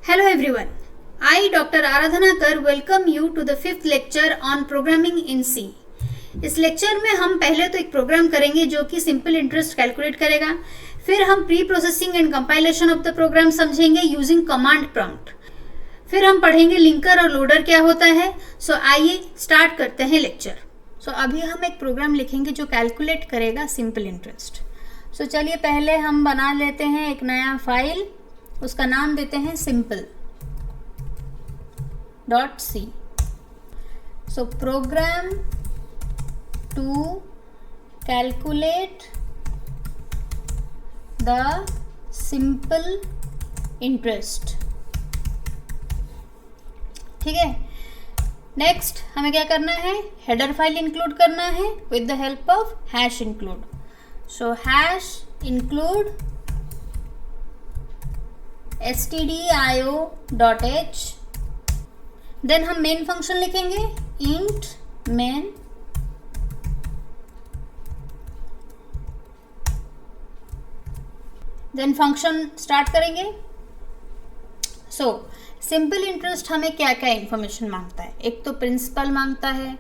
Hello everyone. I, Dr. Aradhana Kar, welcome you to the 5th lecture on programming in C. इस lecture में हम पहले तो एक प्रोग्राम करेंगे जो कि सिंपल इंटरेस्ट कैलकुलेट करेगा। फिर हम preprocessing and compilation of the program समझेंगे यूजिंग कमांड प्रॉम्प्ट। फिर हम पढ़ेंगे लिंकर और लोडर क्या होता है। सो आइए स्टार्ट करते हैं लेक्चर। सो अभी हम एक प्रोग्राम लिखेंगे जो कैलकुलेट करेगा सिंपल इंटरेस्ट। सो चलिए पहले हम बना लेते हैं एक नया फाइल, उसका नाम देते हैं simple.c. So program to calculate the simple interest. ठीक है, नेक्स्ट हमें क्या करना है, हेडर फाइल इंक्लूड करना है with the help of hash include. So hash include stdio.h. Then हम मेन फंक्शन लिखेंगे int main. Then function start करेंगे. सो सिंपल इंटरेस्ट हमें क्या क्या इंफॉर्मेशन मांगता है. एक तो प्रिंसिपल मांगता है,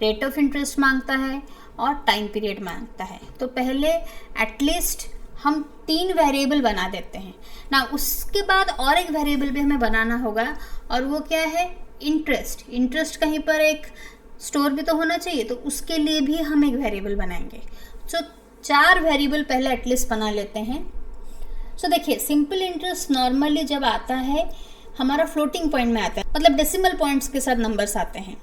रेट ऑफ इंटरेस्ट मांगता है और टाइम पीरियड मांगता है. तो पहले एटलीस्ट हम 3 वेरिएबल बना देते हैं ना. उसके बाद और एक वेरिएबल भी हमें बनाना होगा और वो क्या है, इंटरेस्ट. इंटरेस्ट कहीं पर एक स्टोर भी तो होना चाहिए, तो उसके लिए भी हम एक वेरिएबल बनाएंगे. सो 4 वेरिएबल पहले एटलीस्ट बना लेते हैं. सो देखिए, सिंपल इंटरेस्ट नॉर्मली जब आता है हमारा फ्लोटिंग पॉइंट में आता है, मतलब डेसिमल पॉइंट्स के साथ नंबर्स आते हैं.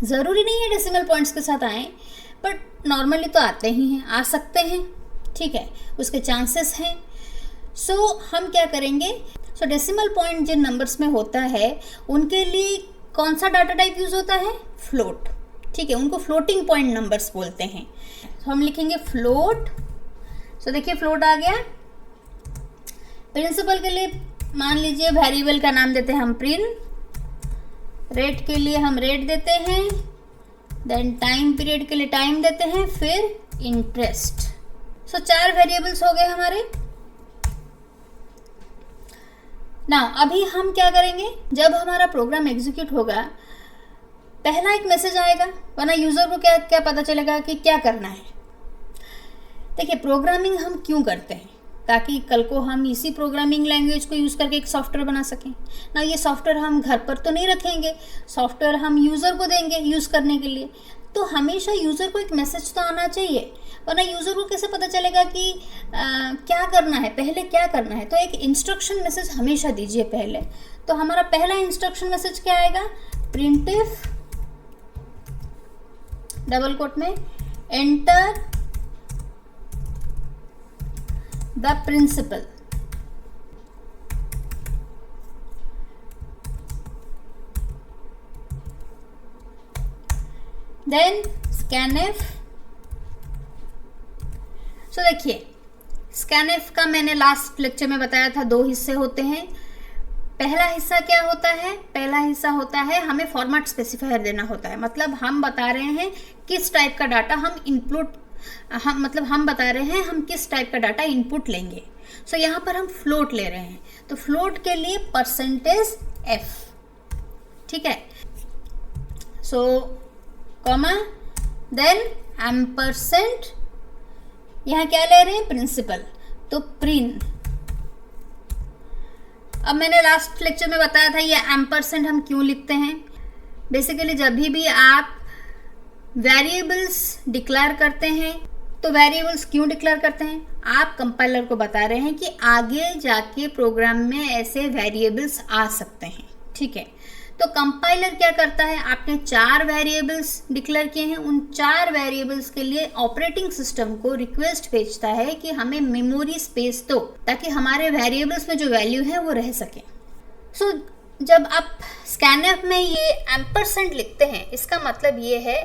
ज़रूरी नहीं है डेसिमल पॉइंट्स के साथ आएँ, बट नॉर्मली तो आते ही हैं, आ सकते हैं. ठीक है, उसके चांसेस हैं. सो हम क्या करेंगे, सो डेसिमल पॉइंट जिन नंबर्स में होता है उनके लिए कौन सा डाटा टाइप यूज़ होता है, फ्लोट. ठीक है, उनको फ्लोटिंग पॉइंट नंबर्स बोलते हैं. तो हम लिखेंगे फ्लोट. सो देखिए फ्लोट आ गया. प्रिंसिपल के लिए मान लीजिए वेरिएबल का नाम देते हैं हम प्रिन. रेट के लिए हम रेट देते हैं. देन टाइम पीरियड के लिए टाइम देते हैं, फिर इंटरेस्ट. सो 4 वेरिएबल्स हो गए हमारे. नाउ अभी हम क्या करेंगे, जब हमारा प्रोग्राम एग्जीक्यूट होगा पहला एक मैसेज आएगा, वरना यूजर को क्या क्या पता चलेगा कि क्या करना है. देखिए, प्रोग्रामिंग हम क्यों करते हैं, ताकि कल को हम इसी प्रोग्रामिंग लैंग्वेज को यूज़ करके एक सॉफ्टवेयर बना सकें ना. ये सॉफ्टवेयर हम घर पर तो नहीं रखेंगे, सॉफ्टवेयर हम यूज़र को देंगे यूज़ करने के लिए. तो हमेशा यूज़र को एक मैसेज तो आना चाहिए, वरना यूज़र को कैसे पता चलेगा कि क्या करना है, पहले क्या करना है. तो एक इंस्ट्रक्शन मैसेज हमेशा दीजिए पहले. तो हमारा पहला इंस्ट्रक्शन मैसेज क्या आएगा, प्रिंटफ डबल कोट में enter the principal. Then scanf. So देखिए, स्कैनफ का मैंने लास्ट लेक्चर में बताया था 2 हिस्से होते हैं. पहला हिस्सा क्या होता है, पहला हिस्सा होता है हमें फॉर्मेट स्पेसिफायर देना होता है. मतलब हम बता रहे हैं किस टाइप का डाटा हम इनपुट, हम बता रहे हैं हम किस टाइप का डाटा इनपुट लेंगे. सो यहाँ पर हम फ्लोट ले रहे हैं, तो फ्लोट के लिए %f. ठीक है. सो कॉमा, देन एम्परसेंट, यहाँ क्या ले रहे हैं, प्रिंसिपल, तो प्रिन. अब मैंने लास्ट लेक्चर में बताया था ये एम्परसेंट हम क्यों लिखते हैं. बेसिकली जब भी आप वेरिएबल्स डिक्लेयर करते हैं, तो वेरिएबल्स क्यों डिक्लेयर करते हैं, आप कंपाइलर को बता रहे हैं कि आगे जाके प्रोग्राम में ऐसे वेरिएबल्स आ सकते हैं. ठीक है, तो कंपाइलर क्या करता है, आपने 4 वेरिएबल्स डिक्लेयर किए हैं, उन 4 वेरिएबल्स के लिए ऑपरेटिंग सिस्टम को रिक्वेस्ट भेजता है कि हमें मेमोरी स्पेस दो, ताकि हमारे वेरिएबल्स में जो वैल्यू है वो रह सके. सो जब आप स्कैनफ में ये एम्परसेंट लिखते हैं, इसका मतलब ये है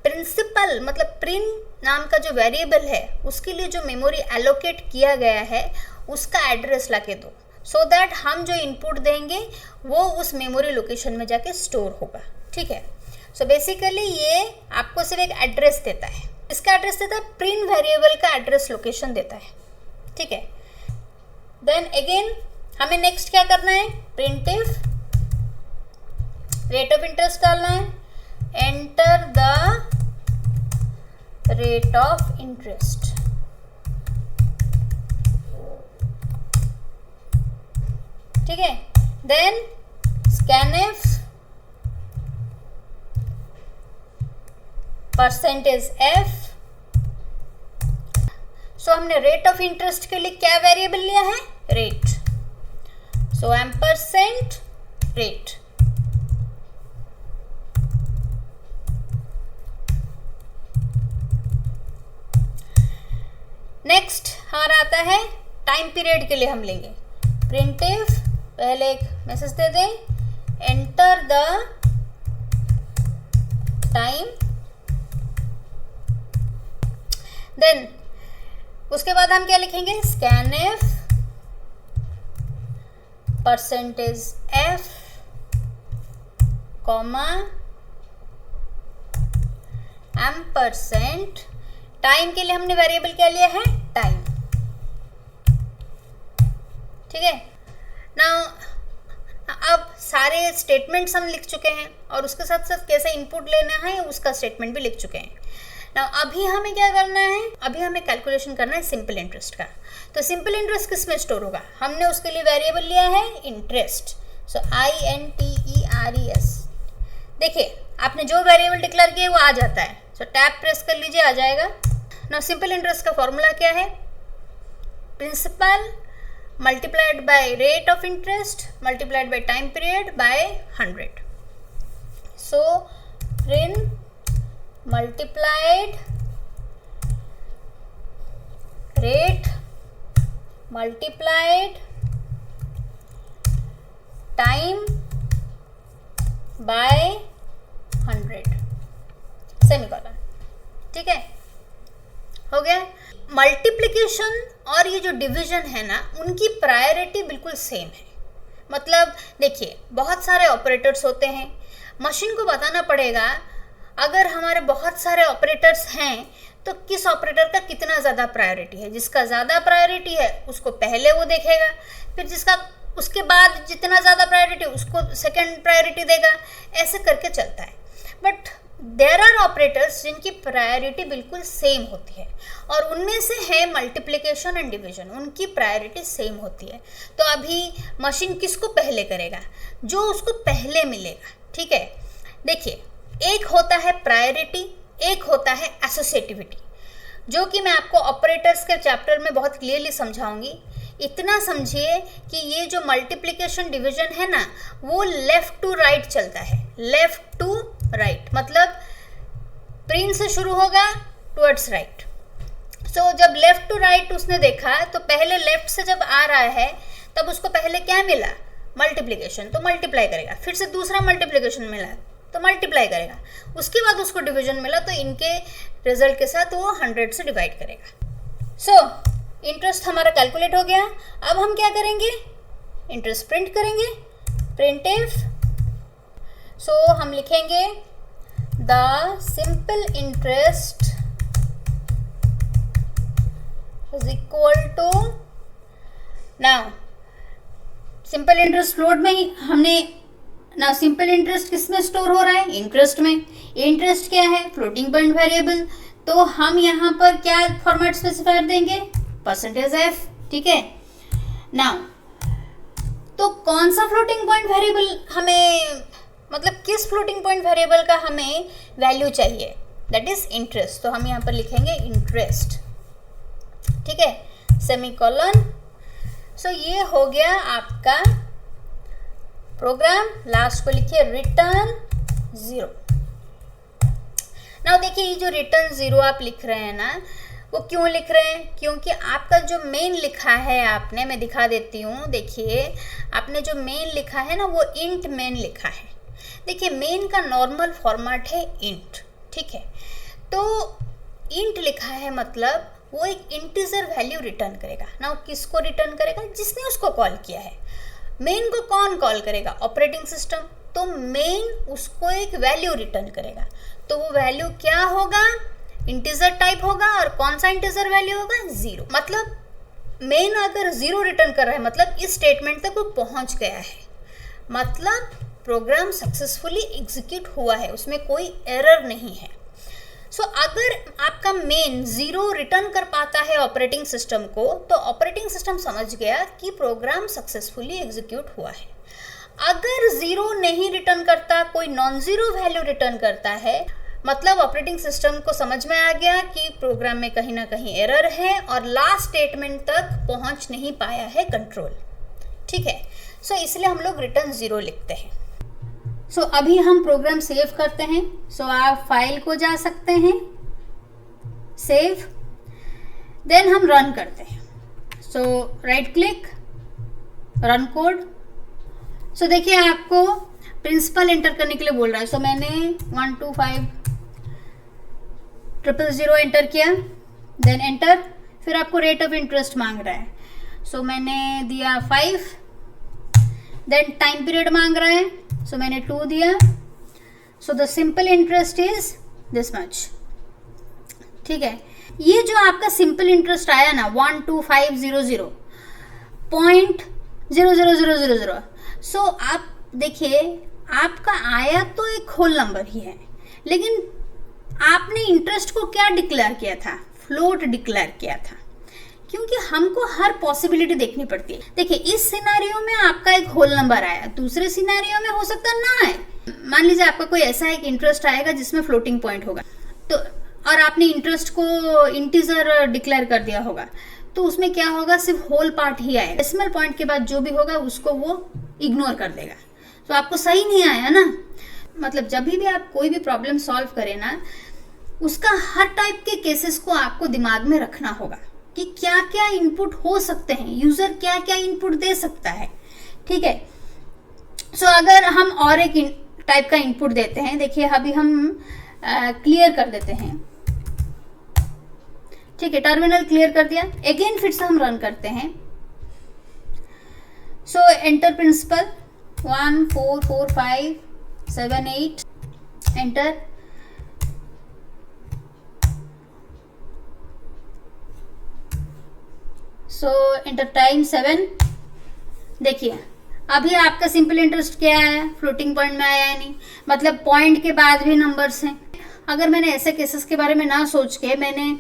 प्रिंसिपल, मतलब प्रिन नाम का जो वेरिएबल है उसके लिए जो मेमोरी एलोकेट किया गया है उसका एड्रेस लाके दो, सो दैट हम जो इनपुट देंगे वो उस मेमोरी लोकेशन में जाके स्टोर होगा. ठीक है. सो बेसिकली ये आपको सिर्फ एक एड्रेस देता है. इसका एड्रेस देता है, प्रिंट वेरिएबल का एड्रेस लोकेशन देता है. ठीक है. देन अगेन हमें नेक्स्ट क्या करना है, प्रिंटिव रेट ऑफ इंटरेस्ट डालना है, enter the rate of interest. ठीक है, देन स्कैनफ परसेंटेज एफ। सो हमने रेट ऑफ इंटरेस्ट के लिए क्या वेरिएबल लिया है, रेट। सो एम्परसेंट रेट। नेक्स्ट हमारा आता है टाइम पीरियड के लिए हम लेंगे प्रिंटिव, पहले एक मैसेज दे दें, एंटर द टाइम, देन उसके बाद हम क्या लिखेंगे, scanf percentage F comma ampersand. Time के लिए हमने वेरिएबल क्या लिया है, टाइम। ठीक है ना, अब सारे स्टेटमेंट्स हम लिख चुके हैं और उसके साथ साथ कैसे इनपुट लेना है उसका स्टेटमेंट भी लिख चुके हैं ना। अभी हमें क्या करना है, अभी हमें कैलकुलेशन करना है सिंपल इंटरेस्ट का। तो सिंपल इंटरेस्ट किस में स्टोर होगा, हमने उसके लिए वेरिएबल लिया है इंटरेस्ट। सो INTERES। देखिए आपने जो वेरिएबल डिक्लेयर किया वो आ जाता है। सो टैब प्रेस कर लीजिए, आ जाएगा ना। सिंपल इंटरेस्ट का फॉर्मूला क्या है, principal multiplied by rate of interest multiplied by time period by 100। So prin multiplied rate multiplied time by 100 semicolon. ठीक है, हो गया। मल्टीप्लिकेशन और ये जो डिवीजन है ना, उनकी प्रायोरिटी बिल्कुल सेम है। मतलब देखिए बहुत सारे ऑपरेटर्स होते हैं, मशीन को बताना पड़ेगा अगर हमारे बहुत सारे ऑपरेटर्स हैं तो किस ऑपरेटर का कितना ज़्यादा प्रायोरिटी है। जिसका ज़्यादा प्रायोरिटी है उसको पहले वो देखेगा, फिर जिसका उसके बाद जितना ज़्यादा प्रायोरिटी उसको सेकंड प्रायोरिटी देगा, ऐसे करके चलता है। बट देयर आर ऑपरेटर्स जिनकी प्रायोरिटी बिल्कुल सेम होती है और उनमें से है मल्टीप्लिकेशन एंड डिवीजन, उनकी प्रायोरिटी सेम होती है। तो अभी मशीन किसको पहले करेगा, जो उसको पहले मिलेगा। ठीक है, देखिए एक होता है प्रायोरिटी, एक होता है एसोसिएटिविटी, जो कि मैं आपको ऑपरेटर्स के चैप्टर में बहुत क्लियरली समझाऊंगी। इतना समझिए कि ये जो मल्टीप्लिकेशन डिवीजन है ना, वो लेफ्ट टू राइट चलता है। लेफ्ट टू राइट मतलब प्रिंट से शुरू होगा टुवर्ड्स राइट। सो जब लेफ्ट टू राइट उसने देखा तो पहले लेफ्ट से जब आ रहा है तब उसको पहले क्या मिला, मल्टीप्लिकेशन, तो मल्टीप्लाई करेगा। फिर से दूसरा मल्टीप्लिकेशन मिला तो मल्टीप्लाई करेगा। उसके बाद उसको डिवीजन मिला तो इनके रिजल्ट के साथ वो 100 से डिवाइड करेगा। सो इंटरेस्ट हमारा कैलकुलेट हो गया। अब हम क्या करेंगे, इंटरेस्ट प्रिंट करेंगे, प्रिंटिव। सो हम लिखेंगे the simple interest is equal to, now simple interest float में ही हमने, ना सिंपल इंटरेस्ट किस में स्टोर हो रहा है, इंटरेस्ट में। इंटरेस्ट क्या है, फ्लोटिंग पॉइंट वेरिएबल, तो हम यहाँ पर क्या फॉर्मेट स्पेसिफायर देंगे, परसेंटेज एफ। ठीक है, नाउ तो कौन सा फ्लोटिंग पॉइंट वेरिएबल हमें, मतलब किस फ्लोटिंग पॉइंट वेरिएबल का हमें वैल्यू चाहिए, दैट इज इंटरेस्ट। तो हम यहाँ पर लिखेंगे इंटरेस्ट। ठीक है, सेमीकोलन। सो ये हो गया आपका प्रोग्राम। लास्ट को लिखिए रिटर्न 0। नाउ देखिए ये जो रिटर्न 0 आप लिख रहे हैं ना, वो क्यों लिख रहे हैं, क्योंकि आपका जो मेन लिखा है आपने, मैं दिखा देती हूँ। देखिए आपने जो मेन लिखा है ना, वो इंट मेन लिखा है। देखिए मेन का नॉर्मल फॉर्मेट है इंट। ठीक है, तो इंट लिखा है मतलब वो एक इंटीजर वैल्यू रिटर्न करेगा ना। किसको रिटर्न करेगा, जिसने उसको कॉल किया है। मेन को कौन कॉल करेगा, ऑपरेटिंग सिस्टम। तो मेन उसको एक वैल्यू रिटर्न करेगा, तो वो वैल्यू क्या होगा, इंटीजर टाइप होगा। और कौन सा इंटीजर वैल्यू होगा, 0। मतलब मेन अगर 0 रिटर्न कर रहा है मतलब इस स्टेटमेंट तक वो पहुंच गया है, मतलब प्रोग्राम सक्सेसफुली एग्जीक्यूट हुआ है, उसमें कोई एरर नहीं है। सो अगर आपका मेन 0 रिटर्न कर पाता है ऑपरेटिंग सिस्टम को, तो ऑपरेटिंग सिस्टम समझ गया कि प्रोग्राम सक्सेसफुली एग्जीक्यूट हुआ है। अगर 0 नहीं रिटर्न करता, कोई नॉन ज़ीरो वैल्यू रिटर्न करता है, मतलब ऑपरेटिंग सिस्टम को समझ में आ गया कि प्रोग्राम में कहीं ना कहीं एरर है और लास्ट स्टेटमेंट तक पहुंच नहीं पाया है कंट्रोल। ठीक है, सो इसलिए हम लोग रिटर्न 0 लिखते हैं। सो अभी हम प्रोग्राम सेव करते हैं। सो आप फाइल को जा सकते हैं, सेव, देन हम रन करते हैं। सो राइट क्लिक, रन कोड। सो देखिए आपको प्रिंसिपल एंटर करने के लिए बोल रहा है। सो मैंने 125,000 एंटर किया, देन एंटर, फिर आपको रेट ऑफ इंटरेस्ट मांग रहा है। सो मैंने दिया 5, देन टाइम पीरियड मांग रहा है, सो मैंने 2 दिया। So the simple interest is this much. ठीक है, ये जो आपका सिंपल इंटरेस्ट आया ना 12500.00000, सो आप देखिए आपका आया तो एक होल नंबर ही है, लेकिन आपने इंटरेस्ट को क्या डिक्लेयर किया था? फ्लोट डिक्लेयर किया था, क्योंकि हमको हर पॉसिबिलिटी देखनी पड़ती है। देखिए इस सिनेरियो में आपका एक होल नंबर आया, दूसरे सिनेरियो में हो सकता ना आए। मान लीजिए आपका कोई ऐसा एक इंटरेस्ट आएगा जिसमें फ्लोटिंग पॉइंट होगा, तो और आपने इंटरेस्ट को इंटीजर डिक्लेयर कर दिया होगा, तो उसमें क्या होगा, सिर्फ होल पार्ट ही आएगा। डेसिमल पॉइंट के बाद जो भी होगा उसको वो इग्नोर कर देगा। तो आपको सही नहीं आया ना। मतलब जब भी आप कोई भी प्रॉब्लम सॉल्व करें ना, उसका हर टाइप के केसेस को आपको दिमाग में रखना होगा कि क्या क्या इनपुट हो सकते हैं, यूजर क्या क्या इनपुट दे सकता है। ठीक है, सो अगर हम और एक टाइप का इनपुट देते हैं, देखिए अभी हम क्लियर कर देते हैं। ठीक है, टर्मिनल क्लियर कर दिया, अगेन फिर से हम रन करते हैं। So enter principal 144578, enter. So enter time 7। देखिए अभी आपका सिंपल इंटरेस्ट क्या है, फ्लोटिंग पॉइंट में आया है नहीं, मतलब पॉइंट के बाद भी नंबर्स हैं। अगर मैंने ऐसे केसेस के बारे में ना सोच के मैंने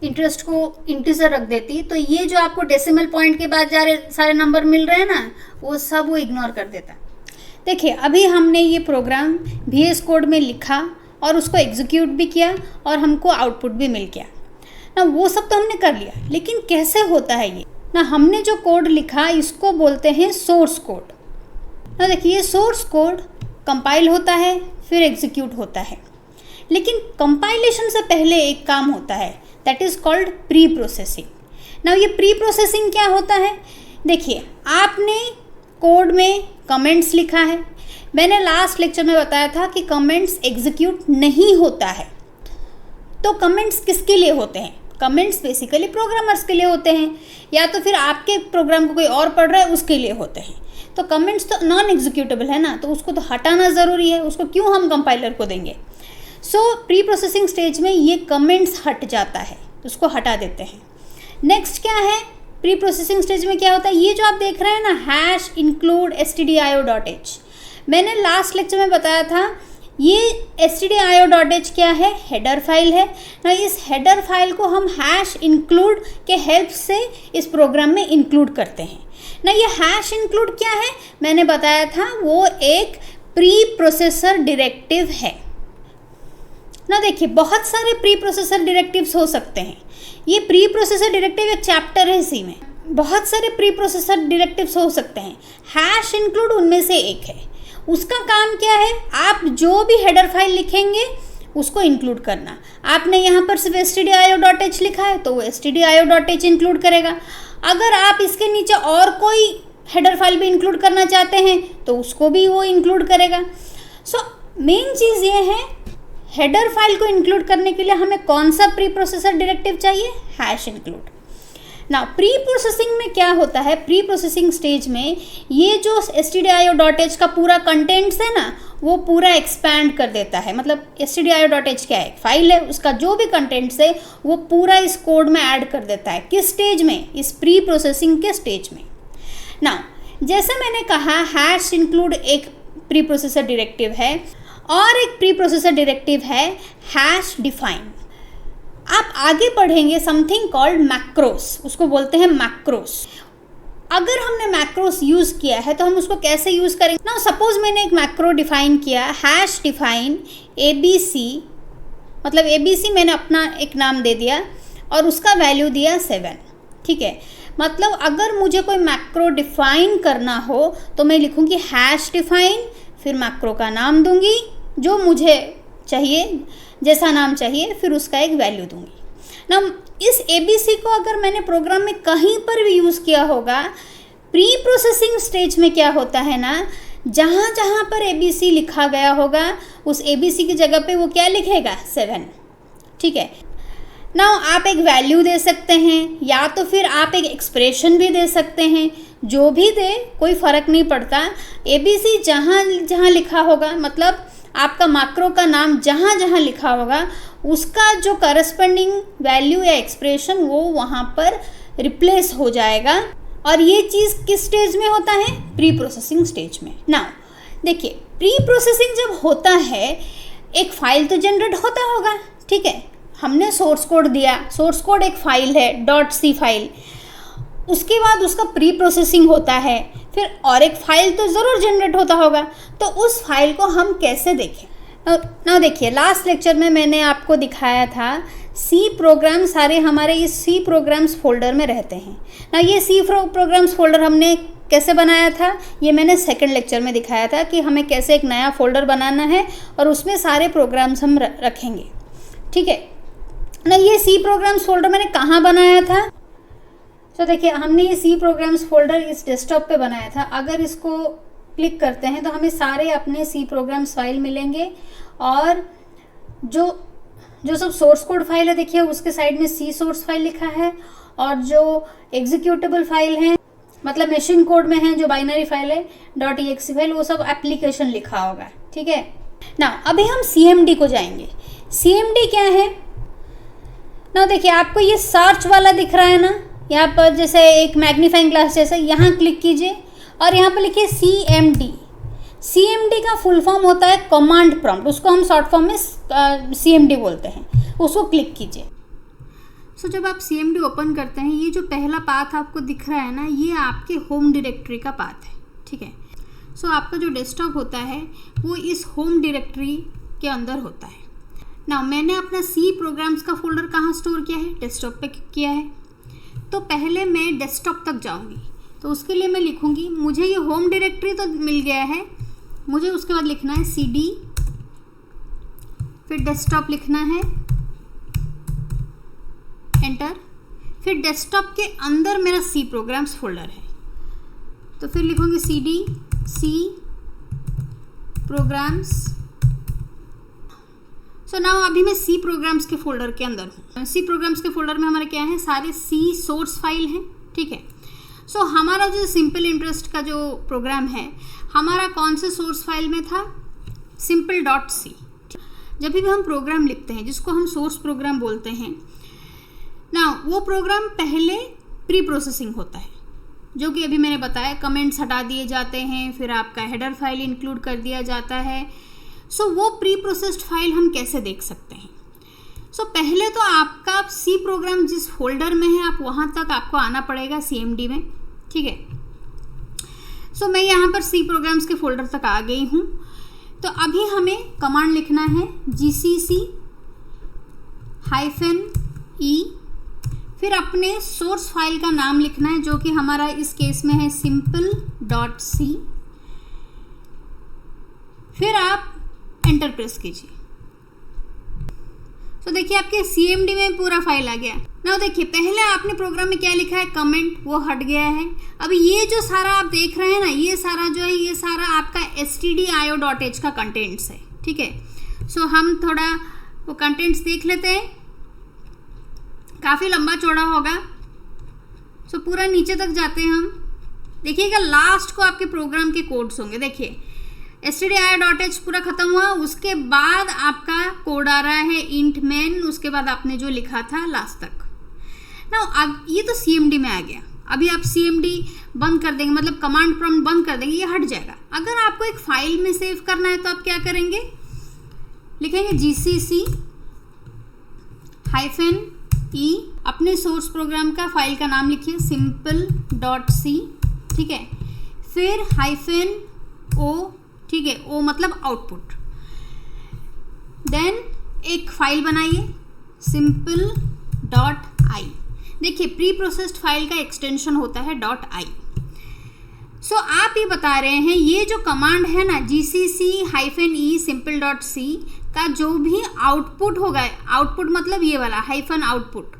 इंटरेस्ट को इंटीजर रख देती, तो ये जो आपको डेसिमल पॉइंट के बाद जा रहे सारे नंबर मिल रहे हैं ना, वो सब वो इग्नोर कर देता। देखिए अभी हमने ये प्रोग्राम VS कोड में लिखा और उसको एग्जीक्यूट भी किया और हमको आउटपुट भी मिल गया ना। वो सब तो हमने कर लिया, लेकिन कैसे होता है ये ना, हमने जो कोड लिखा इसको बोलते हैं सोर्स कोड ना। देखिए सोर्स कोड कंपाइल होता है फिर एग्जीक्यूट होता है, लेकिन कंपाइलेशन से पहले एक काम होता है, that is called pre processing. ना ये प्री प्रोसेसिंग क्या होता है? देखिए आपने कोड में कमेंट्स लिखा है, मैंने लास्ट लेक्चर में बताया था कि कमेंट्स एग्जीक्यूट नहीं होता है। तो कमेंट्स किसके लिए होते हैं? कमेंट्स बेसिकली प्रोग्रामर्स के लिए होते हैं, या तो फिर आपके प्रोग्राम को कोई और पढ़ रहा है उसके लिए होते हैं। तो कमेंट्स तो नॉन एग्जीक्यूटेबल है ना, तो उसको तो हटाना ज़रूरी है, उसको क्यों हम कंपाइलर को देंगे। सो प्री प्रोसेसिंग स्टेज में ये कमेंट्स हट जाता है, उसको हटा देते हैं। नेक्स्ट क्या है, प्री प्रोसेसिंग स्टेज में क्या होता है, ये जो आप देख रहे हैं ना #include stdio.h, मैंने लास्ट लेक्चर में बताया था ये stdio.h क्या है, हेडर फाइल है ना। इस हेडर फाइल को हम #include के हेल्प से इस प्रोग्राम में इंक्लूड करते हैं ना। ये #include क्या है, मैंने बताया था वो एक प्री प्रोसेसर डायरेक्टिव है ना। देखिए बहुत सारे प्री प्रोसेसर डायरेक्टिव्स हो सकते हैं, ये प्री प्रोसेसर डायरेक्टिव एक चैप्टर है, इसी में बहुत सारे प्री प्रोसेसर डायरेक्टिव्स हो सकते हैं, #include उनमें से एक है। उसका काम क्या है, आप जो भी हेडर फाइल लिखेंगे उसको इंक्लूड करना। आपने यहाँ पर सिर्फ stdio.h लिखा है तो वो stdio.h इंक्लूड करेगा। अगर आप इसके नीचे और कोई हेडर फाइल भी इंक्लूड करना चाहते हैं तो उसको भी वो इंक्लूड करेगा। सो मेन चीज़ ये है, हेडर फाइल को इंक्लूड करने के लिए हमें कौन सा प्री प्रोसेसर डायरेक्टिव चाहिए, #include ना प्री प्रोसेसिंग में क्या होता है, प्री प्रोसेसिंग स्टेज में ये जो stdio.h का पूरा कंटेंट्स है ना वो पूरा एक्सपैंड कर देता है। मतलब stdio.h क्या है, फाइल है, उसका जो भी कंटेंट्स है वो पूरा इस कोड में ऐड कर देता है। किस स्टेज में, इस प्री प्रोसेसिंग के स्टेज में। ना जैसे मैंने कहा हैश इंक्लूड एक प्री प्रोसेसर डायरेक्टिव है और एक प्री प्रोसेसर डायरेक्टिव है हैश डिफाइन। आप आगे पढ़ेंगे समथिंग कॉल्ड मैक्रोस, उसको बोलते हैं मैक्रोस। अगर हमने मैक्रोस यूज़ किया है तो हम उसको कैसे यूज़ करेंगे ना। सपोज मैंने एक मैक्रो डिफाइन किया हैश डिफाइन ABC, मतलब ABC मैंने अपना एक नाम दे दिया और उसका वैल्यू दिया 7, ठीक है। मतलब अगर मुझे कोई मैक्रो डिफाइन करना हो तो मैं लिखूँगी हैश डिफाइन, फिर मैक्रो का नाम दूंगी जो मुझे चाहिए, जैसा नाम चाहिए, फिर उसका एक वैल्यू दूंगी ना। इस ABC को अगर मैंने प्रोग्राम में कहीं पर भी यूज़ किया होगा, प्री प्रोसेसिंग स्टेज में क्या होता है ना, जहाँ जहाँ पर ABC लिखा गया होगा उस ABC की जगह पे वो क्या लिखेगा 7, ठीक है ना। आप एक वैल्यू दे सकते हैं या तो फिर आप एक एक्सप्रेशन भी दे सकते हैं, जो भी दे कोई फ़र्क नहीं पड़ता। ABC जहाँ जहाँ लिखा होगा, मतलब आपका मैक्रो का नाम जहाँ जहाँ लिखा होगा उसका जो करस्पॉन्डिंग वैल्यू या एक्सप्रेशन वो वहाँ पर रिप्लेस हो जाएगा। और ये चीज़ किस स्टेज में होता है, प्री प्रोसेसिंग स्टेज में। ना देखिए प्री प्रोसेसिंग जब होता है एक फ़ाइल तो जनरेट होता होगा, ठीक है। हमने सोर्स कोड दिया, सोर्स कोड एक फ़ाइल है .c फाइल, उसके बाद उसका प्री प्रोसेसिंग होता है, फिर और एक फ़ाइल तो ज़रूर जनरेट होता होगा। तो उस फाइल को हम कैसे देखें ना। देखिए लास्ट लेक्चर में मैंने आपको दिखाया था C प्रोग्राम सारे हमारे इस C प्रोग्राम्स फोल्डर में रहते हैं ना। ये C प्रोग्राम्स फोल्डर हमने कैसे बनाया था, ये मैंने सेकंड लेक्चर में दिखाया था कि हमें कैसे एक नया फोल्डर बनाना है और उसमें सारे प्रोग्राम्स हम रखेंगे, ठीक है ना। ये C प्रोग्राम्स फोल्डर मैंने कहाँ बनाया था, तो देखिए हमने ये C प्रोग्राम्स फोल्डर इस डेस्कटॉप पे बनाया था। अगर इसको क्लिक करते हैं तो हमें सारे अपने C प्रोग्राम्स फाइल मिलेंगे और जो सब सोर्स कोड फाइल है देखिए उसके साइड में C सोर्स फाइल लिखा है, और जो एग्जीक्यूटेबल फाइल हैं मतलब मशीन कोड में है जो बाइनरी फाइल है .exe फाइल, वो सब एप्लीकेशन लिखा होगा, ठीक है ना। अभी हम CMD को जाएंगे। CMD क्या है ना, देखिए आपको ये सर्च वाला दिख रहा है ना, यहाँ पर जैसे एक मैग्नीफाइंग ग्लास जैसे, यहाँ क्लिक कीजिए और यहाँ पर लिखिए CMD। CMD का फुल फॉर्म होता है कमांड प्रॉम्प्ट, उसको हम शॉर्ट फॉर्म में CMD बोलते हैं। उसको क्लिक कीजिए। सो जब आप CMD ओपन करते हैं, ये जो पहला पाथ आपको दिख रहा है ना, ये आपके होम डायरेक्टरी का पाथ है, ठीक है। सो आपका जो डेस्कटॉप होता है वो इस होम डायरेक्टरी के अंदर होता है ना। मैंने अपना C प्रोग्राम्स का फोल्डर कहाँ स्टोर किया है, डेस्कटॉप पे किया है। तो पहले मैं डेस्कटॉप तक जाऊंगी, तो उसके लिए मैं लिखूंगी, मुझे ये होम डायरेक्टरी तो मिल गया है, मुझे उसके बाद लिखना है CD, फिर डेस्कटॉप लिखना है, एंटर। फिर डेस्कटॉप के अंदर मेरा C प्रोग्राम्स फोल्डर है, तो फिर लिखूंगी CD C programs. So now अभी मैं C प्रोग्राम्स के फोल्डर के अंदर हूँ। C प्रोग्राम्स के फोल्डर में हमारे क्या है, सारे C सोर्स फाइल हैं, ठीक है। सो हमारा जो सिंपल इंटरेस्ट का जो प्रोग्राम है हमारा कौन से सोर्स फाइल में था, simple.c। जब भी हम प्रोग्राम लिखते हैं जिसको हम सोर्स प्रोग्राम बोलते हैं ना, वो प्रोग्राम पहले प्री प्रोसेसिंग होता है, जो कि अभी मैंने बताया कमेंट्स हटा दिए जाते हैं, फिर आपका हेडर फाइल इंक्लूड कर दिया जाता है। सो वो प्री प्रोसेस्ड फाइल हम कैसे देख सकते हैं। सो पहले तो आपका C प्रोग्राम जिस फोल्डर में है आप वहाँ तक आपको आना पड़ेगा CMD में, ठीक है। सो मैं यहाँ पर C प्रोग्राम्स के फोल्डर तक आ गई हूँ। तो अभी हमें कमांड लिखना है GCC-E, फिर अपने सोर्स फाइल का नाम लिखना है जो कि हमारा इस केस में है simple.c। फिर आप एंटर प्रेस कीजिए। तो देखिए आपके CMD में पूरा फाइल आ गया ना। देखिए पहले आपने प्रोग्राम में क्या लिखा है, कमेंट, वो हट गया है। अभी ये जो सारा आप देख रहे हैं ना, ये सारा जो है ये सारा आपका stdio.h का कंटेंट्स है, ठीक है। सो हम थोड़ा वो कंटेंट्स देख लेते हैं, काफ़ी लंबा चौड़ा होगा। सो पूरा नीचे तक जाते हैं हम, देखिएगा लास्ट को आपके प्रोग्राम के कोड्स होंगे। देखिए stdio.h पूरा खत्म हुआ, उसके बाद आपका कोड आ रहा है int main, उसके बाद आपने जो लिखा था लास्ट तक ना। अब ये तो CMD में आ गया। अभी आप CMD बंद कर देंगे, मतलब कमांड प्रॉम्प्ट बंद कर देंगे, ये हट जाएगा। अगर आपको एक फाइल में सेव करना है तो आप क्या करेंगे, लिखेंगे GCC -e, अपने सोर्स प्रोग्राम का फाइल का नाम लिखिए simple.c, ठीक है, फिर -o, ठीक है, o मतलब आउटपुट, देन एक फाइल बनाइए simple.i। देखिए प्री प्रोसेस्ड फाइल का एक्सटेंशन होता है .i। सो आप ये बता रहे हैं ये जो कमांड है ना GCC -e simple.c का जो भी आउटपुट होगा, आउटपुट मतलब ये वाला आउटपुट,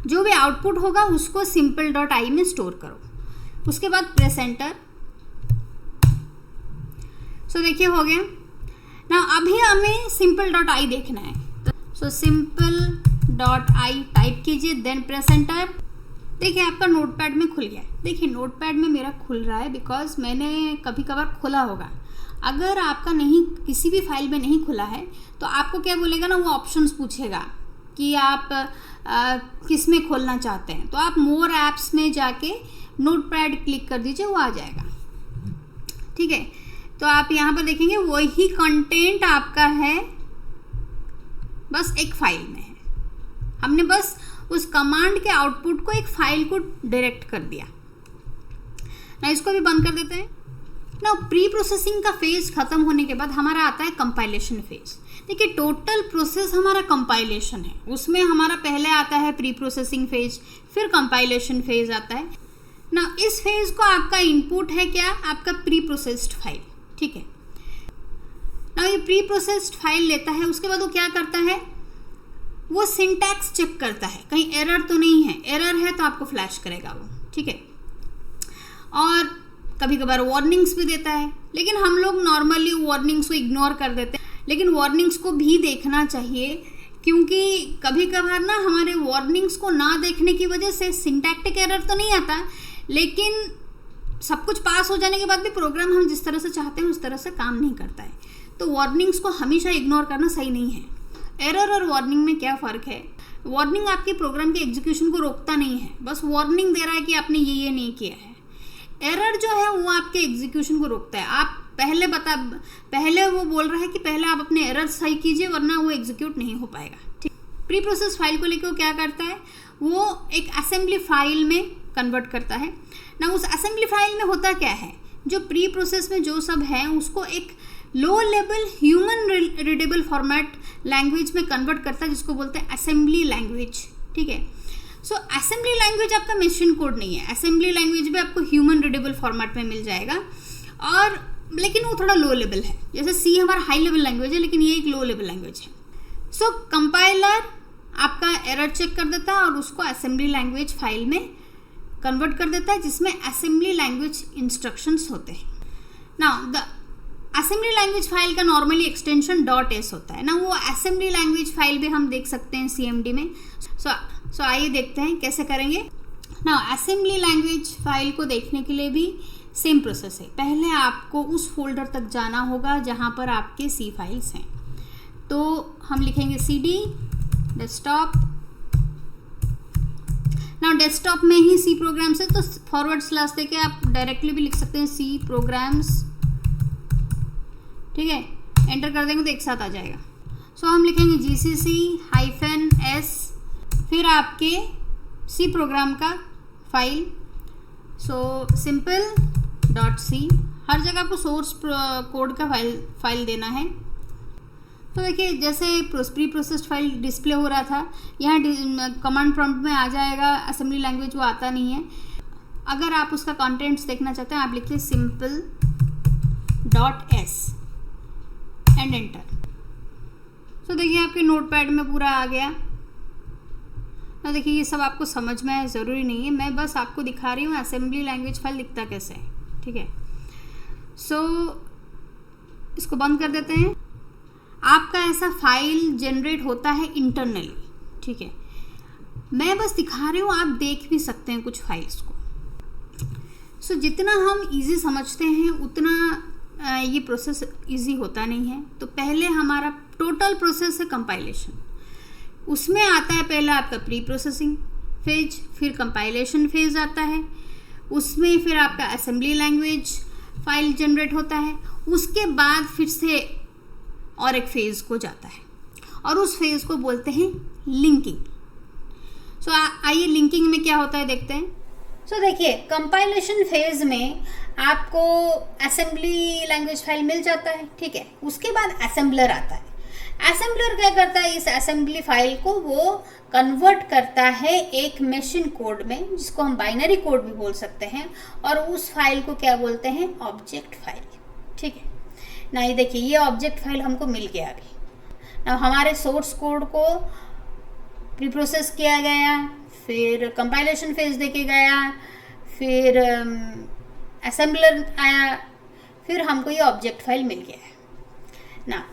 जो भी आउटपुट होगा उसको simple.i में स्टोर करो। उसके बाद प्रेस एंटर। सो देखिए हो गया ना। अभी हमें simple.i देखना है, सो simple.i टाइप कीजिए, देन प्रेस एंटर। देखिए आपका नोटपैड में खुल गया। देखिए नोटपैड में मेरा खुल रहा है बिकॉज मैंने कभी कभार खोला होगा। अगर आपका नहीं, किसी भी फाइल में नहीं खुला है तो आपको क्या बोलेगा ना, वो ऑप्शंस पूछेगा कि आप किस में खोलना चाहते हैं। तो आप मोर ऐप्स में जाके नोटपैड क्लिक कर दीजिए, वो आ जाएगा, ठीक है। तो आप यहाँ पर देखेंगे वही कंटेंट आपका है, बस एक फाइल में है। हमने बस उस कमांड के आउटपुट को एक फाइल को डायरेक्ट कर दिया ना। इसको भी बंद कर देते हैं ना। प्री प्रोसेसिंग का फेज खत्म होने के बाद हमारा आता है कंपाइलेशन फेज। देखिए टोटल प्रोसेस हमारा कंपाइलेशन है, उसमें हमारा पहले आता है प्री प्रोसेसिंग फेज, फिर कंपाइलेशन फेज आता है ना। इस फेज को आपका इनपुट है क्या, आपका प्री प्रोसेस्ड फाइल, ठीक है ना। ये प्री प्रोसेस्ड फाइल लेता है, उसके बाद वो क्या करता है, वो सिंटैक्स चेक करता है कहीं एरर तो नहीं है। एरर है तो आपको फ्लैश करेगा वो, ठीक है। और कभी कभार वार्निंग्स भी देता है, लेकिन हम लोग नॉर्मली वार्निंग्स को इग्नोर कर देते हैं। लेकिन वार्निंग्स को भी देखना चाहिए, क्योंकि कभी कभार ना हमारे वार्निंग्स को ना देखने की वजह से सिंटैक्टिक एरर तो नहीं आता, लेकिन सब कुछ पास हो जाने के बाद भी प्रोग्राम हम जिस तरह से चाहते हैं उस तरह से काम नहीं करता है। तो वार्निंग्स को हमेशा इग्नोर करना सही नहीं है। एरर और वार्निंग में क्या फ़र्क है, वार्निंग आपके प्रोग्राम के एग्जीक्यूशन को रोकता नहीं है, बस वार्निंग दे रहा है कि आपने ये नहीं किया है। एरर जो है वो आपके एग्जीक्यूशन को रोकता है। आप पहले वो बोल रहा है कि पहले आप अपने एरर सही कीजिए वरना वो एग्जीक्यूट नहीं हो पाएगा, ठीक। प्री प्रोसेस फाइल को लेकर वो क्या करता है, वो एक असेंबली फाइल में कन्वर्ट करता है ना। उस असेंबली फाइल में होता क्या है, जो प्री प्रोसेस में जो सब है उसको एक low level human readable format language में कन्वर्ट करता है, जिसको बोलते हैं असेंबली लैंग्वेज, ठीक है। सो असेंबली लैंग्वेज आपका मशीन कोड नहीं है, असेंबली लैंग्वेज भी आपको ह्यूमन रीडेबल फॉर्मेट में मिल जाएगा, और लेकिन वो थोड़ा लो लेवल है। जैसे सी हमारा हाई लेवल लैंग्वेज है, लेकिन ये एक लो लेवल लैंग्वेज है। सो कंपाइलर आपका एरर चेक कर देता है और उसको असेंबली लैंग्वेज फाइल में कन्वर्ट कर देता है, जिसमें असेंबली लैंग्वेज इंस्ट्रक्शंस होते हैं ना। द असेंबली लैंग्वेज फाइल का नॉर्मली एक्सटेंशन .s होता है ना। वो असेंबली लैंग्वेज फाइल भी हम देख सकते हैं CMD में। सो आइए देखते हैं कैसे करेंगे ना। असेंबली लैंग्वेज फाइल को देखने के लिए भी सेम प्रोसेस है। पहले आपको उस फोल्डर तक जाना होगा जहाँ पर आपके C फाइल्स हैं। तो हम लिखेंगे CD डेस्कटॉप ना। डेस्कटॉप में ही C प्रोग्राम्स है, तो / देके आप डायरेक्टली भी लिख सकते हैं C प्रोग्राम्स, ठीक है। एंटर कर देंगे तो एक साथ आ जाएगा। सो हम लिखेंगे GCC -s, फिर आपके C प्रोग्राम का फाइल, सो simple.c। हर जगह आपको सोर्स कोड का फाइल देना है। तो देखिए जैसे प्री प्रोसेस्ड फाइल डिस्प्ले हो रहा था, यहाँ कमांड प्रॉम्प्ट में आ जाएगा असेंबली लैंग्वेज, वो आता नहीं है। अगर आप उसका कंटेंट्स देखना चाहते हैं, आप लिखिए simple.s एंड एंटर। तो देखिए आपके नोटपैड में पूरा आ गया ना। देखिए ये सब आपको समझ में ज़रूरी नहीं है, मैं बस आपको दिखा रही हूँ असेंबली लैंग्वेज फाइल दिखता कैसे है, ठीक है। सो इसको बंद कर देते हैं। आपका ऐसा फाइल जनरेट होता है इंटरनली, ठीक है। मैं बस दिखा रही हूँ, आप देख भी सकते हैं कुछ फाइल्स को। सो जितना हम इजी समझते हैं उतना ये प्रोसेस इजी होता नहीं है। तो पहले हमारा टोटल प्रोसेस है कंपाइलेशन। उसमें आता है पहला आपका प्री प्रोसेसिंग फेज, फिर कंपाइलेशन फेज आता है, उसमें फिर आपका असेंबली लैंग्वेज फाइल जनरेट होता है, उसके बाद फिर से और एक फेज को जाता है और उस फेज को बोलते हैं लिंकिंग। सो आइए लिंकिंग में क्या होता है देखते हैं। सो देखिए, कंपाइलेशन फेज में आपको असेंबली लैंग्वेज फाइल मिल जाता है, ठीक है। उसके बाद असेंबलर आता है। असेंबलर क्या करता है, इस असेंबली फाइल को वो कन्वर्ट करता है एक मशीन कोड में, जिसको हम बाइनरी कोड भी बोल सकते हैं, और उस फाइल को क्या बोलते हैं, ऑब्जेक्ट फाइल, ठीक है ना। ये देखिए, ये ऑब्जेक्ट फाइल हमको मिल गया अभी ना। हमारे सोर्स कोड को प्री प्रोसेस किया गया, फिर कंपाइलेशन फेज देके गया, फिर असेंबलर आया, फिर हमको ये ऑब्जेक्ट फाइल मिल गया है ना।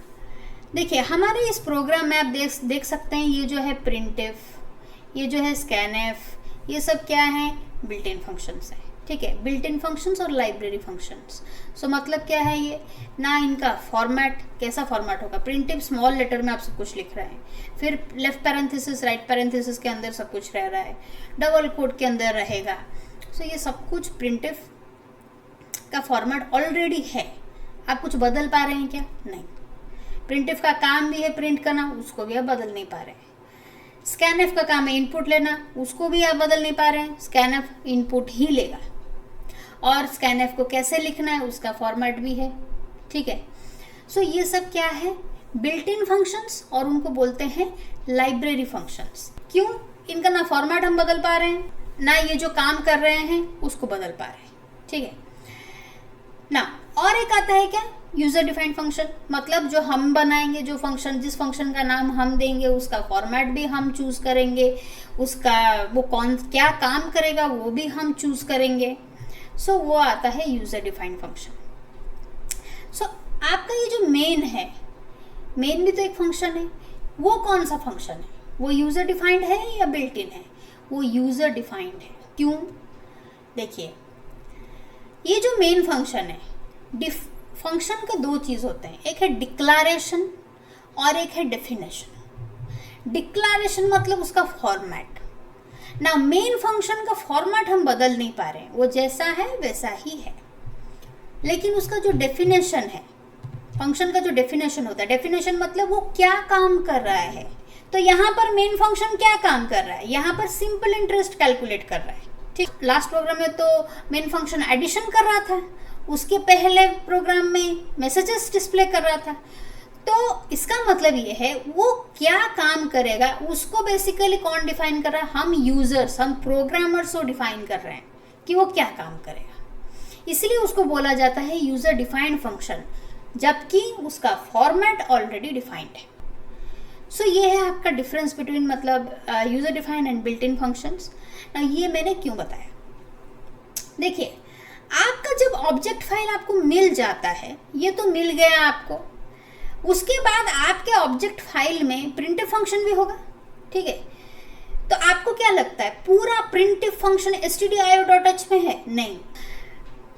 देखिए, हमारे इस प्रोग्राम में आप देख सकते हैं, ये जो है प्रिंटफ, ये जो है स्कैनफ, ये सब क्या है, बिल्ट इन फंक्शंस है, ठीक है। बिल्ट इन फंक्शंस और लाइब्रेरी फंक्शंस। सो मतलब क्या है ये ना, इनका फॉर्मेट कैसा फॉर्मेट होगा, प्रिंटफ स्मॉल लेटर में आप सब कुछ लिख रहे हैं, फिर लेफ्ट पैरेंथेसिस राइट पैरेंथेसिस के अंदर सब कुछ रह रहा है, डबल कोट के अंदर रहेगा। सो ये सब कुछ प्रिंटफ का फॉर्मेट ऑलरेडी है। आप कुछ बदल पा रहे हैं क्या, नहीं। प्रिंटफ का काम भी है प्रिंट करना, उसको भी आप बदल नहीं पा रहे हैं। स्कैनफ का काम है इनपुट लेना, उसको भी आप बदल नहीं पा रहे हैं। स्कैनफ इनपुट ही लेगा, और स्कैनफ को कैसे लिखना है उसका फॉर्मेट भी है, ठीक है। सो ये सब क्या है, बिल्ट इन फंक्शंस, और उनको बोलते हैं लाइब्रेरी फंक्शंस। क्यों, इनका ना फॉर्मेट हम बदल पा रहे हैं, ना ये जो काम कर रहे हैं उसको बदल पा रहे हैं, ठीक है ना। और एक आता है क्या, यूजर डिफाइंड फंक्शन। मतलब जो हम बनाएंगे, जो फंक्शन, जिस फंक्शन का नाम हम देंगे उसका फॉर्मेट भी हम चूज करेंगे, उसका वो क्या काम करेगा वो भी हम चूज करेंगे। सो वो आता है यूजर डिफाइंड फंक्शन। सो आपका ये जो मेन है, मेन भी तो एक फंक्शन है। वो कौन सा फंक्शन है, वो यूजर डिफाइंड है या बिल्ट इन है, वो यूजर डिफाइंड है। क्यों, देखिए, ये जो मेन फंक्शन है, फंक्शन के दो चीज होते हैं, एक है डिक्लारेशन और एक है डेफिनेशन। डिक्लारेशन मतलब उसका फॉर्मेट ना। मेन फंक्शन का फॉर्मेट हम बदल नहीं पा रहे हैं, वो जैसा है वैसा ही है, लेकिन उसका जो डेफिनेशन है, फंक्शन का जो डेफिनेशन होता है, डेफिनेशन मतलब वो क्या काम कर रहा है। तो यहाँ पर मेन फंक्शन क्या काम कर रहा है, यहाँ पर सिंपल इंटरेस्ट कैलकुलेट कर रहा है, ठीक। लास्ट प्रोग्राम में तो मेन फंक्शन एडिशन कर रहा था, उसके पहले प्रोग्राम में मैसेजेस डिस्प्ले कर रहा था। तो इसका मतलब ये है वो क्या काम करेगा उसको बेसिकली कौन डिफाइन कर रहा है, हम यूजर्स, हम प्रोग्रामर्स को डिफाइन कर रहे हैं कि वो क्या काम करेगा। इसलिए उसको बोला जाता है यूजर डिफाइंड फंक्शन, जबकि उसका फॉर्मेट ऑलरेडी डिफाइंड है। सो ये है आपका डिफरेंस बिटवीन मतलब user defined and built in functions. ये मैंने क्यों बताया, देखिए, आपका जब ऑब्जेक्ट फाइल आपको मिल जाता है, ये तो मिल गया आपको, उसके बाद आपके ऑब्जेक्ट फाइल में प्रिंटफ फंक्शन भी होगा, ठीक है। तो आपको क्या लगता है पूरा प्रिंटफ फंक्शन stdio.h में है, नहीं।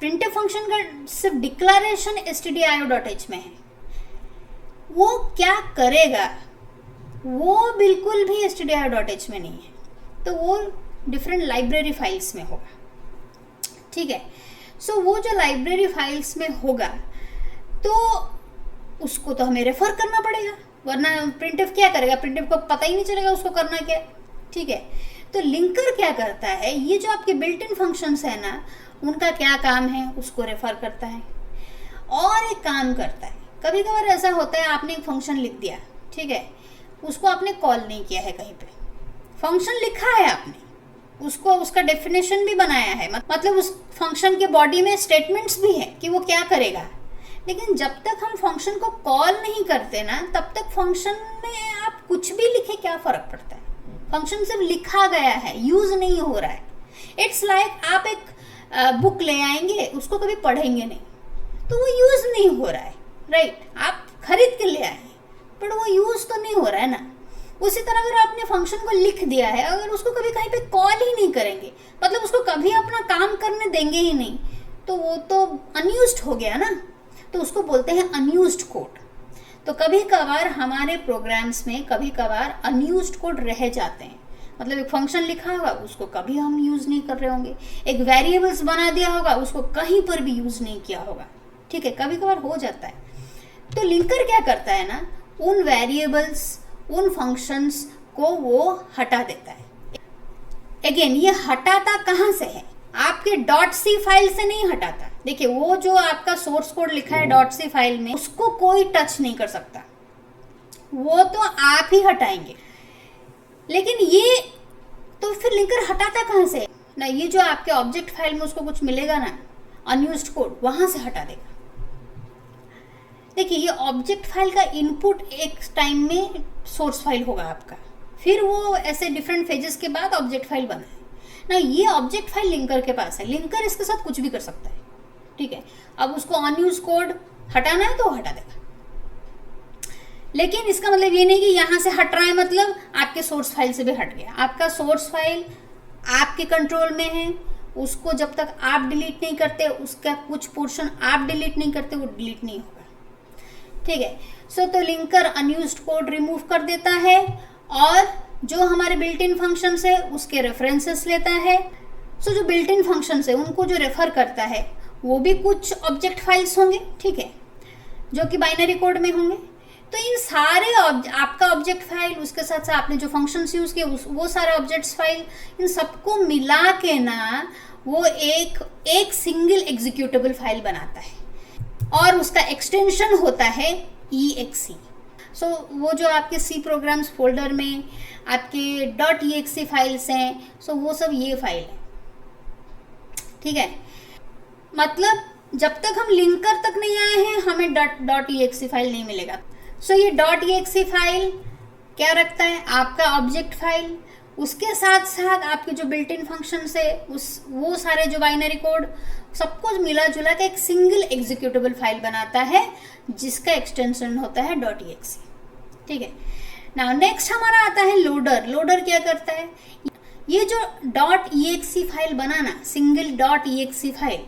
प्रिंटफ फंक्शन का सिर्फ डिक्लेरेशन stdio.h में है। वो क्या करेगा वो बिल्कुल भी stdio.h में नहीं है, तो वो डिफरेंट लाइब्रेरी फाइल्स में होगा, ठीक है। सो वो जो लाइब्रेरी फाइल्स में होगा तो उसको तो हमें रेफर करना पड़ेगा, वरना प्रिंटफ क्या करेगा, प्रिंटफ को पता ही नहीं चलेगा उसको करना क्या है, ठीक है। तो लिंकर क्या करता है, ये जो आपके बिल्ट इन फंक्शंस है ना, उनका क्या काम है, उसको रेफर करता है और एक काम करता है। कभी कभार ऐसा होता है आपने एक फंक्शन लिख दिया, ठीक है, उसको आपने कॉल नहीं किया है, कहीं पे फंक्शन लिखा है आपने, उसको उसका डेफिनेशन भी बनाया है, मतलब उस फंक्शन के बॉडी में स्टेटमेंट्स भी है कि वो क्या करेगा, लेकिन जब तक हम फंक्शन को कॉल नहीं करते ना, तब तक फंक्शन में आप कुछ भी लिखे क्या फर्क पड़ता है। फंक्शन सिर्फ लिखा गया है, यूज नहीं हो रहा है। इट्स लाइक आप एक बुक ले आएंगे, उसको कभी पढ़ेंगे नहीं, तो वो यूज नहीं हो रहा है, राइट। आप खरीद के ले आए, पर वो यूज तो नहीं हो रहा है ना, उसी तरह अगर आपने फंक्शन को लिख दिया है, अगर उसको कभी कहीं पे कॉल ही नहीं करेंगे, मतलब उसको कभी अपना काम करने देंगे ही नहीं, तो वो तो अनयूज्ड हो गया ना, तो उसको बोलते हैं अनयूज्ड कोड। तो कभी कभार हमारे प्रोग्राम्स में कभी कभार अनयूज्ड कोड रह जाते हैं, मतलब एक फंक्शन लिखा होगा उसको कभी हम यूज़ नहीं कर रहे होंगे, एक वेरिएबल्स बना दिया होगा उसको कहीं पर भी यूज़ नहीं किया होगा, ठीक है, कभी कभार हो जाता है। तो लिंकर क्या करता है ना, उन वेरिएबल्स उन फंक्शंस को वो हटा देता है। अगेन ये हटाता कहाँ से है, आपके .c फाइल से नहीं हटाता। देखिए वो जो आपका सोर्स कोड लिखा है .c फाइल में, उसको कोई टच नहीं कर सकता, वो तो आप ही हटाएंगे। लेकिन ये तो फिर लिंकर हटाता कहाँ से ना, ये जो आपके ऑब्जेक्ट फाइल में उसको कुछ मिलेगा ना अनयूज्ड कोड, वहां से हटा देगा। देखिए ये ऑब्जेक्ट फाइल का इनपुट एक टाइम में सोर्स फाइल होगा आपका, फिर वो ऐसे डिफरेंट फेजेस के बाद ऑब्जेक्ट फाइल बना है ना, ये ऑब्जेक्ट फाइल लिंकर के पास है, लिंकर इसके साथ कुछ भी कर सकता है, ठीक है। अब उसको अनयूज कोड हटाना है तो हटा देगा, लेकिन इसका मतलब ये नहीं कि यहां से हट रहा है मतलब आपके सोर्स फाइल से भी हट गया। आपका सोर्स फाइल आपके कंट्रोल में है, उसको जब तक आप डिलीट नहीं करते, उसका कुछ पोर्शन आप डिलीट नहीं करते, वो डिलीट नहीं होगा, ठीक है। सो तो लिंकर अनयूज्ड कोड रिमूव कर देता है और जो हमारे बिल्ट इन फंक्शंस है उसके रेफरेंसेस लेता है। सो जो बिल्ट इन फंक्शंस है उनको जो रेफर करता है वो भी कुछ ऑब्जेक्ट फाइल्स होंगे, ठीक है, जो कि बाइनरी कोड में होंगे। तो इन सारे आपका ऑब्जेक्ट फाइल, उसके साथ साथ आपने जो फंक्शंस यूज किए वो सारे ऑब्जेक्ट्स फाइल, इन सबको मिला के ना वो एक सिंगल एग्जीक्यूटेबल फाइल बनाता है और उसका एक्सटेंशन होता है exe। सो वो जो आपके सी प्रोग्राम्स फोल्डर में आपके .exe फाइल्स हैं, सो वो सब ये फाइल है, ठीक है। मतलब जब तक हम लिंकर तक नहीं आए हैं हमें .exe फाइल नहीं मिलेगा। सो ये .exe फाइल क्या रखता है, आपका ऑब्जेक्ट फाइल, उसके साथ साथ आपके जो बिल्ट इन फंक्शन से वो सारे जो बाइनरी कोड सबको मिला जुला के एक सिंगल एग्जीक्यूटेबल फाइल बनाता है जिसका एक्सटेंशन होता है .exe, ठीक है। नाउ नेक्स्ट हमारा आता है लोडर। लोडर क्या करता है, ये जो .exe फाइल बनाना, सिंगल .exe फाइल,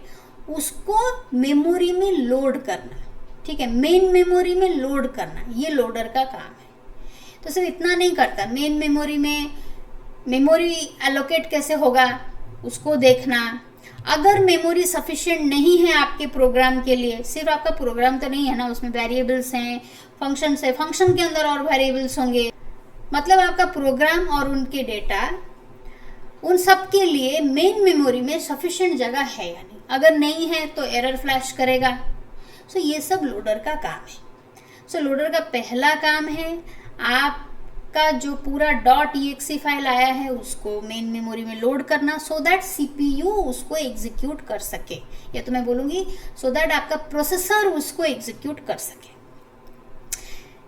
उसको मेमोरी में लोड करना, ठीक है, मेन मेमोरी में लोड करना, ये लोडर का काम है। तो सिर्फ इतना नहीं करता, मेन मेमोरी में मेमोरी एलोकेट कैसे होगा उसको देखना, अगर मेमोरी सफिशिएंट नहीं है आपके प्रोग्राम के लिए, सिर्फ आपका प्रोग्राम तो नहीं है ना, उसमें वेरिएबल्स हैं, फंक्शंस है, फंक्शन के अंदर और वेरिएबल्स होंगे, मतलब आपका प्रोग्राम और उनके डेटा उन सब के लिए मेन मेमोरी में सफिशिएंट जगह है या नहीं, अगर नहीं है तो एरर फ्लैश करेगा। सो ये सब लोडर का काम है। सो लोडर का पहला काम है आपका जो पूरा .exe फाइल आया है उसको मेन मेमोरी में लोड करना, सो दैट CPU उसको एग्जीक्यूट कर सके, या तो मैं बोलूँगी सो दैट आपका प्रोसेसर उसको एग्जीक्यूट कर सके।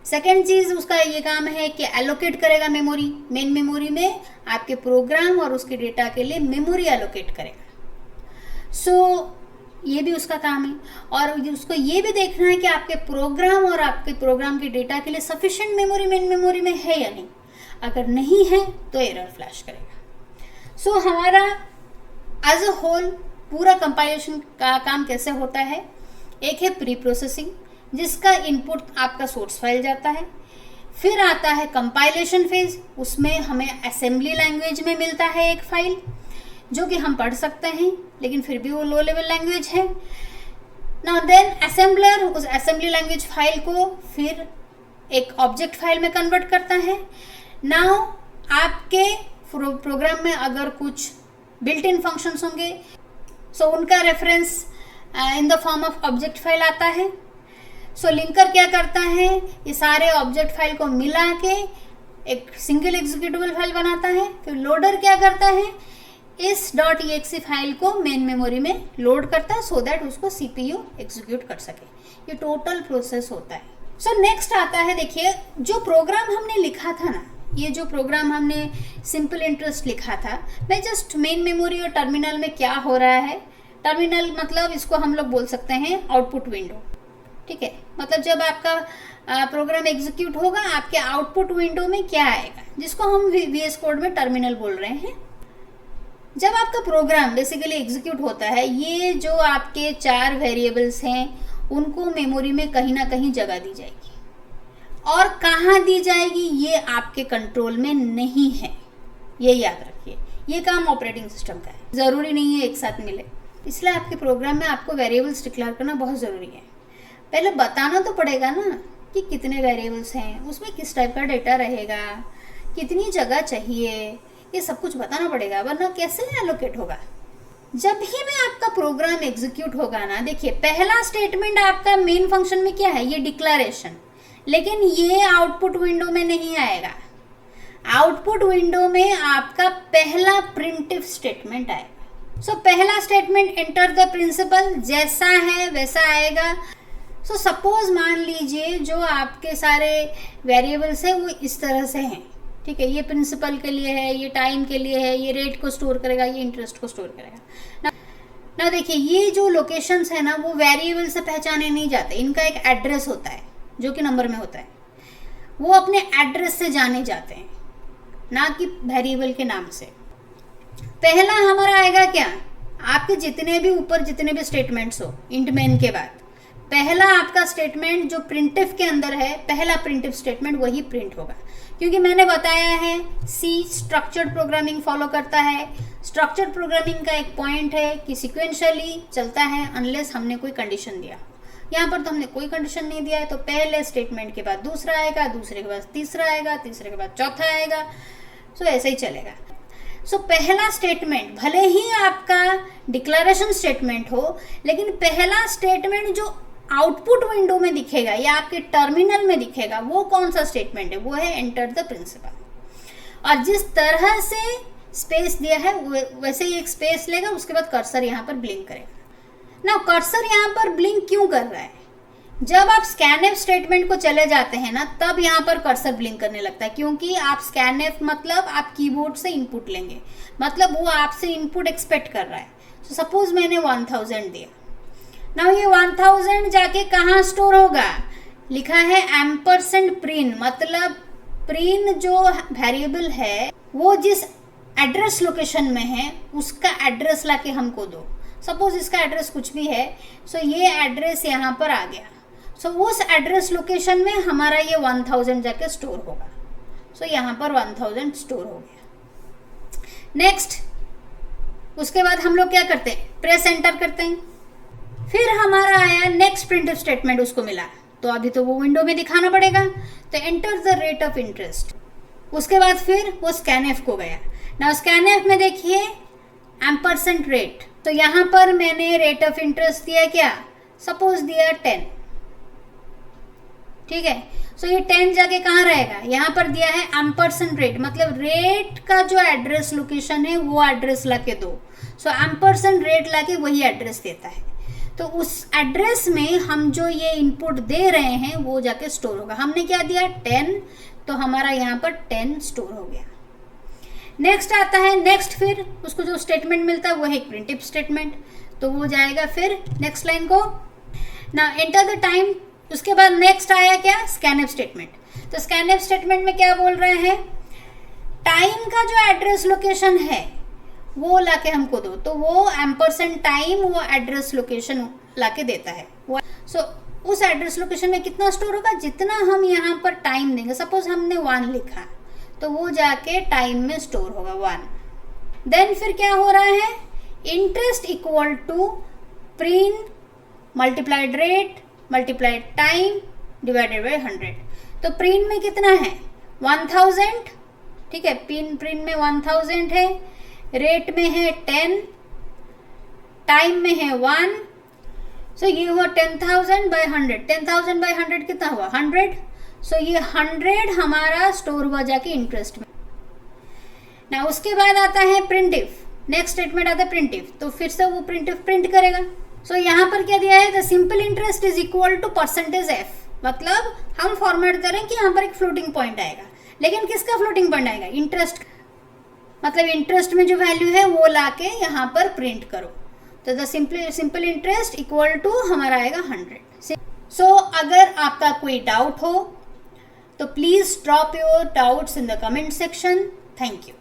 सेकेंड चीज उसका ये काम है कि एलोकेट करेगा मेमोरी, मेन मेमोरी में आपके प्रोग्राम और उसके डेटा के लिए मेमोरी एलोकेट करेगा। सो ये भी उसका काम है, और उसको ये भी देखना है कि आपके प्रोग्राम और आपके प्रोग्राम के डेटा के लिए सफिशिएंट मेमोरी मेन मेमोरी में है या नहीं, अगर नहीं है तो एरर फ्लैश करेगा। सो हमारा एज अ होल पूरा कंपाइलेशन का काम कैसे होता है, एक है प्री प्रोसेसिंग जिसका इनपुट आपका सोर्स फाइल जाता है, फिर आता है कंपाइलेशन फेज, उसमें हमें असेंबली लैंग्वेज में मिलता है एक फाइल जो कि हम पढ़ सकते हैं लेकिन फिर भी वो लो लेवल लैंग्वेज है। नाउ देन असेंबलर उस असेंबली लैंग्वेज फाइल को फिर एक ऑब्जेक्ट फाइल में कन्वर्ट करता है। नाउ आपके प्रोग्राम में अगर कुछ बिल्ट इन फंक्शंस होंगे सो उनका reference in the form of object file आता है। सो लिंकर क्या करता है, ये सारे ऑब्जेक्ट फाइल को मिला के एक सिंगल एग्जीक्यूटेबल फाइल बनाता है। फिर लोडर क्या करता है, इस .exe फाइल को मेन मेमोरी में लोड करता है सो दैट उसको CPU एग्जीक्यूट कर सके। ये टोटल प्रोसेस होता है। सो नेक्स्ट आता है, देखिए जो प्रोग्राम हमने लिखा था ना, ये जो प्रोग्राम हमने सिंपल इंटरेस्ट लिखा था, मैं जस्ट मेन मेमोरी और टर्मिनल में क्या हो रहा है, टर्मिनल मतलब इसको हम लोग बोल सकते हैं आउटपुट विंडो, ठीक है, मतलब जब आपका प्रोग्राम एग्जीक्यूट होगा आपके आउटपुट विंडो में क्या आएगा, जिसको हम VS कोड में टर्मिनल बोल रहे हैं। जब आपका प्रोग्राम बेसिकली एग्जीक्यूट होता है, ये जो आपके 4 वेरिएबल्स हैं उनको मेमोरी में कहीं ना कहीं जगह दी जाएगी, और कहाँ दी जाएगी ये आपके कंट्रोल में नहीं है, ये याद रखिए। ये काम ऑपरेटिंग सिस्टम का है, ज़रूरी नहीं है एक साथ मिले, इसलिए आपके प्रोग्राम में आपको वेरिएबल्स डिक्लेयर करना बहुत ज़रूरी है। पहले बताना तो पड़ेगा ना कि कितने वेरिएबल्स हैं, उसमें किस टाइप का डेटा रहेगा, कितनी जगह चाहिए, ये सब कुछ बताना पड़ेगा, वरना कैसे एलोकेट होगा। जब भी में आपका प्रोग्राम एग्जीक्यूट होगा ना, देखिए पहला स्टेटमेंट आपका मेन फंक्शन में क्या है, ये डिक्लेरेशन, लेकिन ये आउटपुट विंडो में नहीं आएगा। आउटपुट विंडो में आपका पहला प्रिंटिव स्टेटमेंट आएगा। सो पहला स्टेटमेंट एंटर द प्रिंसिपल, जैसा है वैसा आएगा। सो सपोज मान लीजिए जो आपके सारे वेरिएबल्स हैं वो इस तरह से हैं, ठीक है, ये प्रिंसिपल के लिए है, ये टाइम के लिए है, ये रेट को स्टोर करेगा, ये इंटरेस्ट को स्टोर करेगा ना। देखिए ये जो लोकेशंस है ना वो वेरिएबल से पहचाने नहीं जाते, इनका एक एड्रेस होता है जो कि नंबर में होता है, वो अपने एड्रेस से जाने जाते हैं, ना कि वेरिएबल के नाम से। पहला हमारा आएगा क्या, आपके जितने भी ऊपर जितने भी स्टेटमेंट्स हो इंट मेन के बाद, पहला आपका स्टेटमेंट जो प्रिंटिफ के अंदर है, पहला प्रिंटिफ स्टेटमेंट वही प्रिंट होगा, क्योंकि मैंने बताया है सी स्ट्रक्चर्ड प्रोग्रामिंग फॉलो करता है। स्ट्रक्चर्ड प्रोग्रामिंग का एक पॉइंट है कि सिक्वेंशियली चलता है अनलेस हमने कोई कंडीशन दिया। यहाँ पर तो हमने कोई कंडीशन नहीं दिया है, तो पहले स्टेटमेंट के बाद दूसरा आएगा, दूसरे के बाद तीसरा आएगा, तीसरे के बाद चौथा आएगा, सो ऐसे ही चलेगा। सो पहला स्टेटमेंट भले ही आपका डिक्लेरेशन स्टेटमेंट हो, लेकिन पहला स्टेटमेंट जो आउटपुट विंडो में दिखेगा या आपके टर्मिनल में दिखेगा वो कौन सा स्टेटमेंट है, वो है एंटर द प्रिंसिपल। और जिस तरह से स्पेस दिया है वैसे ही एक स्पेस लेगा, उसके बाद कर्सर यहाँ पर ब्लिंक करेगा ना। कर्सर यहाँ पर ब्लिंक क्यों कर रहा है, जब आप स्कैनएफ स्टेटमेंट को चले जाते हैं ना तब यहाँ पर कर्सर ब्लिंक करने लगता है, क्योंकि आप स्कैनएफ मतलब आप कीबोर्ड से इनपुट लेंगे, मतलब वो आपसे इनपुट एक्सपेक्ट कर रहा है। तो सपोज मैंने 1000 दिया ना, ये 1000 जाके कहाँ स्टोर होगा, लिखा है %प्रिन, मतलब प्रिन जो वेरिएबल है वो जिस एड्रेस लोकेशन में है उसका एड्रेस लाके हमको दो। सपोज इसका एड्रेस कुछ भी है, सो ये एड्रेस यहाँ पर आ गया, सो उस एड्रेस लोकेशन में हमारा ये 1000 जाके स्टोर होगा। सो यहाँ पर 1000 स्टोर हो गया। नेक्स्ट उसके बाद हम लोग क्या करते हैं, प्रेस एंटर करते हैं। फिर हमारा आया नेक्स्ट प्रिंटिव स्टेटमेंट, उसको मिला, तो अभी तो वो विंडो में दिखाना पड़ेगा, तो enter the rate of interest. उसके बाद फिर वो स्कैनएफ को गया ना, स्कैनएफ में देखिए %रेट, तो यहाँ पर मैंने रेट ऑफ इंटरेस्ट दिया क्या, सपोज दिया 10, ठीक है। सो ये 10 जाके कहाँ रहेगा, यहाँ पर दिया है %रेट, मतलब रेट का जो एड्रेस लोकेशन है वो एड्रेस लाके दो। सो %रेट लाके वही एड्रेस देता है, तो उस एड्रेस में हम जो ये इनपुट दे रहे हैं वो जाके स्टोर होगा। हमने क्या दिया 10, तो हमारा यहाँ पर 10 स्टोर हो गया। नेक्स्ट आता है नेक्स्ट, फिर उसको जो स्टेटमेंट मिलता है वो है एक प्रिंटिव स्टेटमेंट, तो वो जाएगा फिर नेक्स्ट लाइन को ना, एंटर द टाइम। उसके बाद नेक्स्ट आया क्या, स्कैनएफ स्टेटमेंट। तो स्कैनएफ स्टेटमेंट में क्या बोल रहे हैं, टाइम का जो एड्रेस लोकेशन है वो लाके हमको दो, तो वो %टाइम वो एड्रेस लोकेशन लाके देता है। सो उस एड्रेस लोकेशन में कितना स्टोर होगा, जितना हम यहाँ पर टाइम देंगे। सपोज हमने 1 लिखा, तो वो जाके टाइम में स्टोर होगा 1। देन फिर क्या हो रहा है, interest equal to prin multiplied rate multiplied time divided by 100। तो प्रिन में कितना है 1000, ठीक है, प्रिन में 1000 है, रेट में है 10, टाइम में है 1, सो ये हुआ 10,000 बाई 100। 10,000 बाई 100 कितना हुआ 100। सो ये 100 हमारा स्टोर हुआ जाके इंटरेस्ट में ना। उसके बाद आता है प्रिंटिव, नेक्स्ट स्टेटमेंट आता है प्रिंटिव, तो फिर से वो प्रिंटिव प्रिंट करेगा। सो यहाँ पर क्या दिया है, the simple interest is equal to %f, मतलब हम फॉर्मेट करें कि यहाँ पर एक फ्लोटिंग पॉइंट आएगा, लेकिन किसका फ्लोटिंग पॉइंट आएगा, इंटरेस्ट, मतलब इंटरेस्ट में जो वैल्यू है वो लाके यहाँ पर प्रिंट करो। तो the simple interest equal to हमारा आएगा 100। सो अगर आपका कोई डाउट हो तो please drop your doubts in the comment section. Thank you.